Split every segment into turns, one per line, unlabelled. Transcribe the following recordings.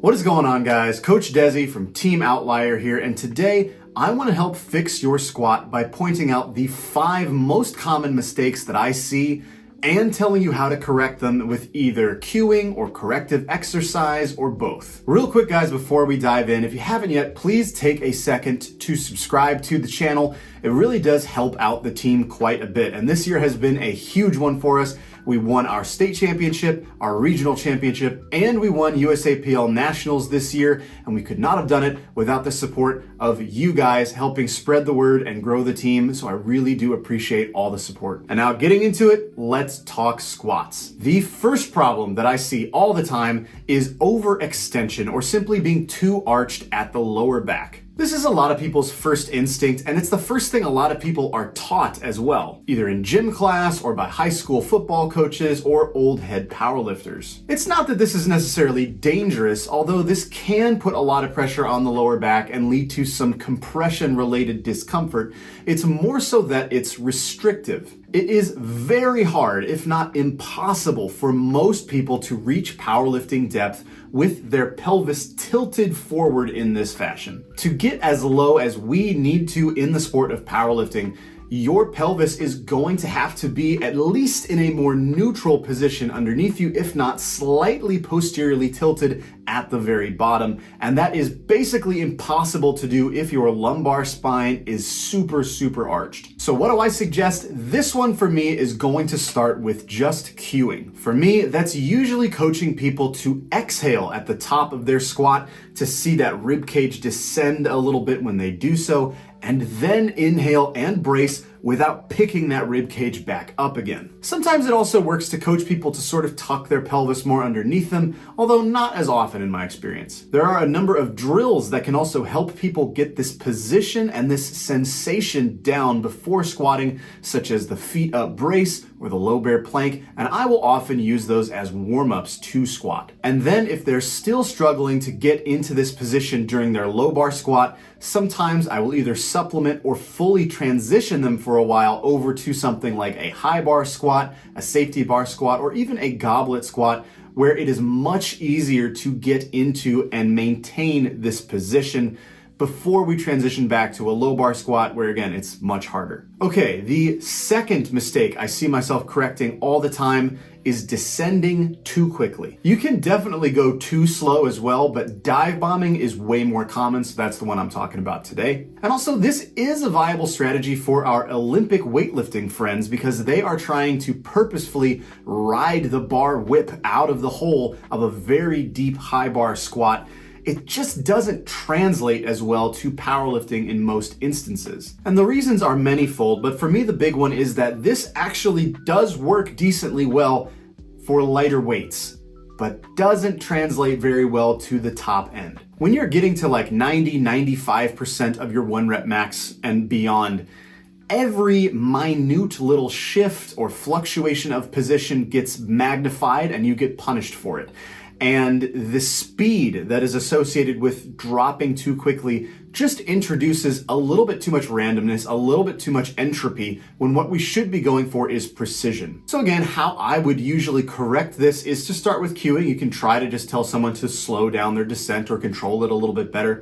What is going on, guys? Coach Desi from Team Outlier here, and today I want to help fix your squat by pointing out the 5 most common mistakes that I see and telling you how to correct them with either cueing or corrective exercise or both. Real quick, guys, before we dive in, if you haven't yet, please take a second to subscribe to the channel. It really does help out the team quite a bit, and this year has been a huge one for us. We won our state championship, our regional championship, and we won USAPL Nationals this year, and we could not have done it without the support of you guys helping spread the word and grow the team, so I really do appreciate all the support. And now getting into it, let's talk squats. The first problem that I see all the time is overextension, or simply being too arched at the lower back. This is a lot of people's first instinct, and it's the first thing a lot of people are taught as well, either in gym class or by high school football coaches or old head powerlifters. It's not that this is necessarily dangerous, although this can put a lot of pressure on the lower back and lead to some compression-related discomfort. It's more so that it's restrictive. It is very hard, if not impossible, for most people to reach powerlifting depth with their pelvis tilted forward in this fashion. To get as low as we need to in the sport of powerlifting, your pelvis is going to have to be at least in a more neutral position underneath you, if not slightly posteriorly tilted at the very bottom. And that is basically impossible to do if your lumbar spine is super arched. So what do I suggest? This one for me is going to start with just cueing. For me, that's usually coaching people to exhale at the top of their squat to see that rib cage descend a little bit when they do so, and then inhale and brace without picking that rib cage back up again. Sometimes it also works to coach people to sort of tuck their pelvis more underneath them, although not as often in my experience. There are a number of drills that can also help people get this position and this sensation down before squatting, such as the feet up brace or the low bear plank, and I will often use those as warm-ups to squat. And then if they're still struggling to get into this position during their low bar squat, sometimes I will either supplement or fully transition them for a while over to something like a high bar squat, a safety bar squat, or even a goblet squat, where it is much easier to get into and maintain this position before we transition back to a low bar squat, where again, it's much harder. Okay, the second mistake I see myself correcting all the time is descending too quickly. You can definitely go too slow as well, but dive bombing is way more common, so that's the one I'm talking about today. And also, this is a viable strategy for our Olympic weightlifting friends because they are trying to purposefully ride the bar whip out of the hole of a very deep high bar squat. It just doesn't translate as well to powerlifting in most instances. And the reasons are manifold, but for me the big one is that this actually does work decently well for lighter weights, but doesn't translate very well to the top end. When you're getting to like 90-95% of your 1 rep max and beyond, every minute little shift or fluctuation of position gets magnified and you get punished for it. And the speed that is associated with dropping too quickly just introduces a little bit too much randomness, a little bit too much entropy, when what we should be going for is precision. So again, how I would usually correct this is to start with cueing. You can try to just tell someone to slow down their descent or control it a little bit better.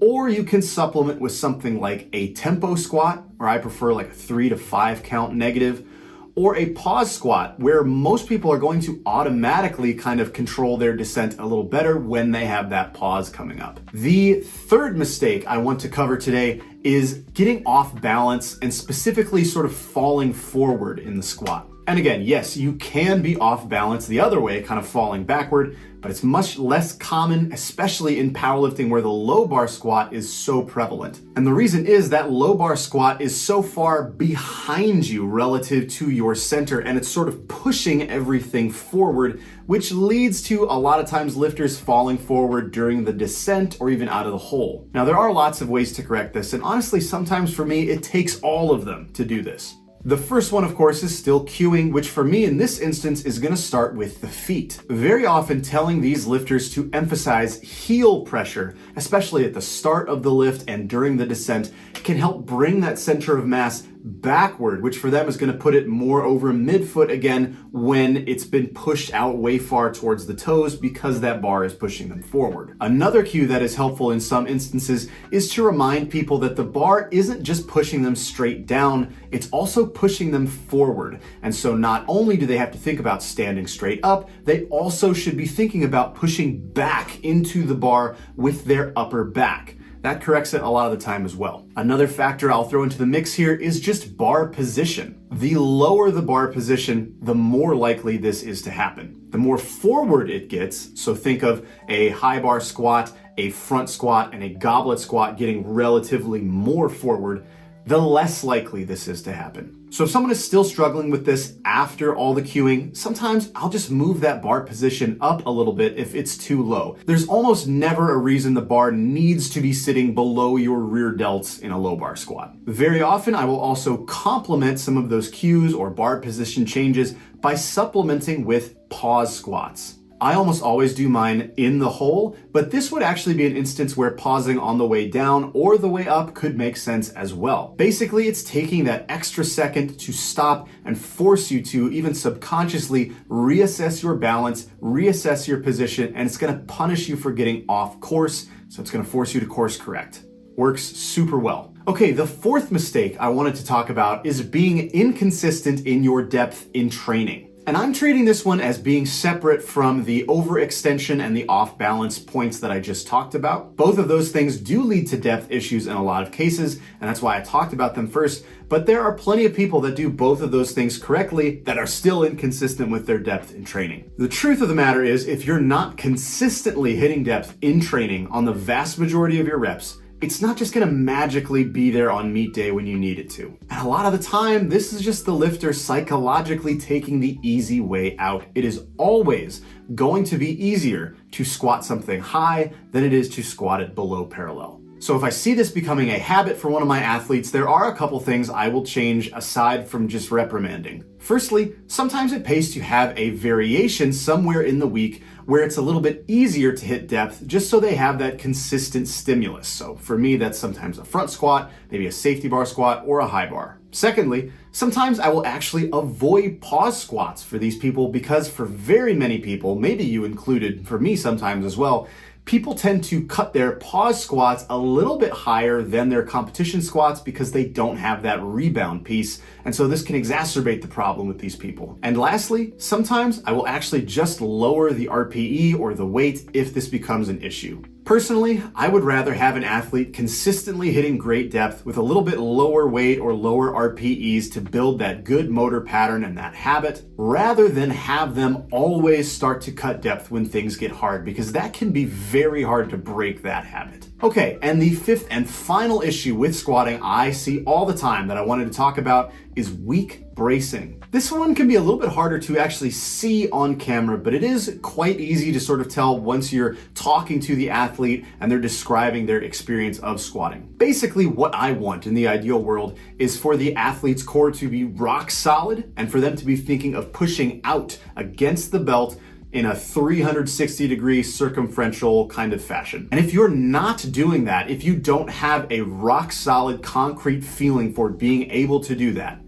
Or you can supplement with something like a tempo squat, or I prefer like a 3 to 5 count negative, or a pause squat, where most people are going to automatically kind of control their descent a little better when they have that pause coming up. The third mistake I want to cover today is getting off balance and specifically sort of falling forward in the squat. And again, yes, you can be off balance the other way, kind of falling backward, but it's much less common, especially in powerlifting where the low bar squat is so prevalent. And the reason is that low bar squat is so far behind you relative to your center, and it's sort of pushing everything forward, which leads to a lot of times lifters falling forward during the descent or even out of the hole. Now, there are lots of ways to correct this, and honestly, sometimes for me, it takes all of them to do this. The first one, of course, is still cueing, which for me in this instance is going to start with the feet. Very often telling these lifters to emphasize heel pressure, especially at the start of the lift and during the descent, can help bring that center of mass backward, which for them is going to put it more over midfoot again when it's been pushed out way far towards the toes because that bar is pushing them forward. Another cue that is helpful in some instances is to remind people that the bar isn't just pushing them straight down, it's also pushing them forward. And so not only do they have to think about standing straight up, they also should be thinking about pushing back into the bar with their upper back. That corrects it a lot of the time as well. Another factor I'll throw into the mix here is just bar position. The lower the bar position, the more likely this is to happen. The more forward it gets, so think of a high bar squat, a front squat, and a goblet squat getting relatively more forward, the less likely this is to happen. So if someone is still struggling with this after all the cueing, sometimes I'll just move that bar position up a little bit if it's too low. There's almost never a reason the bar needs to be sitting below your rear delts in a low bar squat. Very often I will also complement some of those cues or bar position changes by supplementing with pause squats. I almost always do mine in the hole, but this would actually be an instance where pausing on the way down or the way up could make sense as well. Basically, it's taking that extra second to stop and force you to even subconsciously reassess your balance, reassess your position, and it's gonna punish you for getting off course, so it's gonna force you to course correct. Works super well. Okay, the fourth mistake I wanted to talk about is being inconsistent in your depth in training. And I'm treating this one as being separate from the overextension and the off-balance points that I just talked about. Both of those things do lead to depth issues in a lot of cases, and that's why I talked about them first. But there are plenty of people that do both of those things correctly that are still inconsistent with their depth in training. The truth of the matter is, if you're not consistently hitting depth in training on the vast majority of your reps, it's not just gonna magically be there on meet day when you need it to. And a lot of the time, this is just the lifter psychologically taking the easy way out. It is always going to be easier to squat something high than it is to squat it below parallel. So if I see this becoming a habit for one of my athletes, there are a couple things I will change aside from just reprimanding. Firstly, sometimes it pays to have a variation somewhere in the week where it's a little bit easier to hit depth just so they have that consistent stimulus. So for me, that's sometimes a front squat, maybe a safety bar squat, or a high bar. Secondly, sometimes I will actually avoid pause squats for these people because for very many people, maybe you included, for me sometimes as well, people tend to cut their pause squats a little bit higher than their competition squats because they don't have that rebound piece. And so this can exacerbate the problem with these people. And lastly, sometimes I will actually just lower the RPE or the weight if this becomes an issue. Personally, I would rather have an athlete consistently hitting great depth with a little bit lower weight or lower RPEs to build that good motor pattern and that habit, rather than have them always start to cut depth when things get hard, because that can be very hard to break that habit. Okay, and the fifth and final issue with squatting I see all the time that I wanted to talk about is weak bracing. This one can be a little bit harder to actually see on camera, but it is quite easy to sort of tell once you're talking to the athlete and they're describing their experience of squatting. Basically, what I want in the ideal world is for the athlete's core to be rock solid and for them to be thinking of pushing out against the belt in a 360-degree circumferential kind of fashion. And if you're not doing that, if you don't have a rock solid concrete feeling for being able to do that,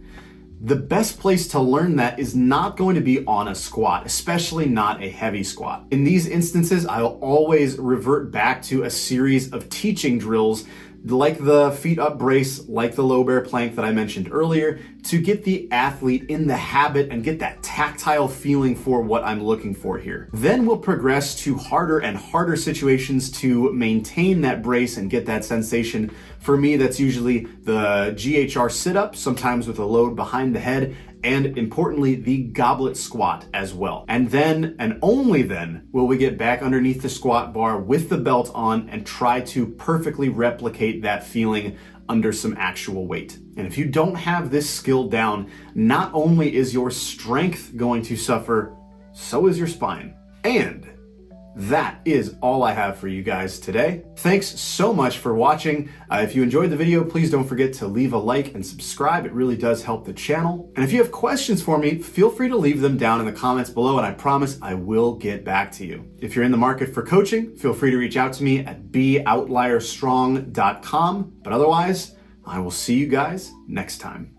the best place to learn that is not going to be on a squat, especially not a heavy squat. In these instances, I'll always revert back to a series of teaching drills like the feet up brace, like the low bear plank that I mentioned earlier, to get the athlete in the habit and get that tactile feeling for what I'm looking for here. Then we'll progress to harder and harder situations to maintain that brace and get that sensation. For me, that's usually the GHR sit-up, sometimes with a load behind the head, and importantly, the goblet squat as well. And then, and only then, will we get back underneath the squat bar with the belt on and try to perfectly replicate that feeling under some actual weight. And if you don't have this skill down, not only is your strength going to suffer, so is your spine. And that is all I have for you guys today. Thanks so much for watching. If you enjoyed the video, please don't forget to leave a like and subscribe. It really does help the channel. And if you have questions for me, feel free to leave them down in the comments below, and I promise I will get back to you. If you're in the market for coaching, feel free to reach out to me at beoutlierstrong.com. But otherwise, I will see you guys next time.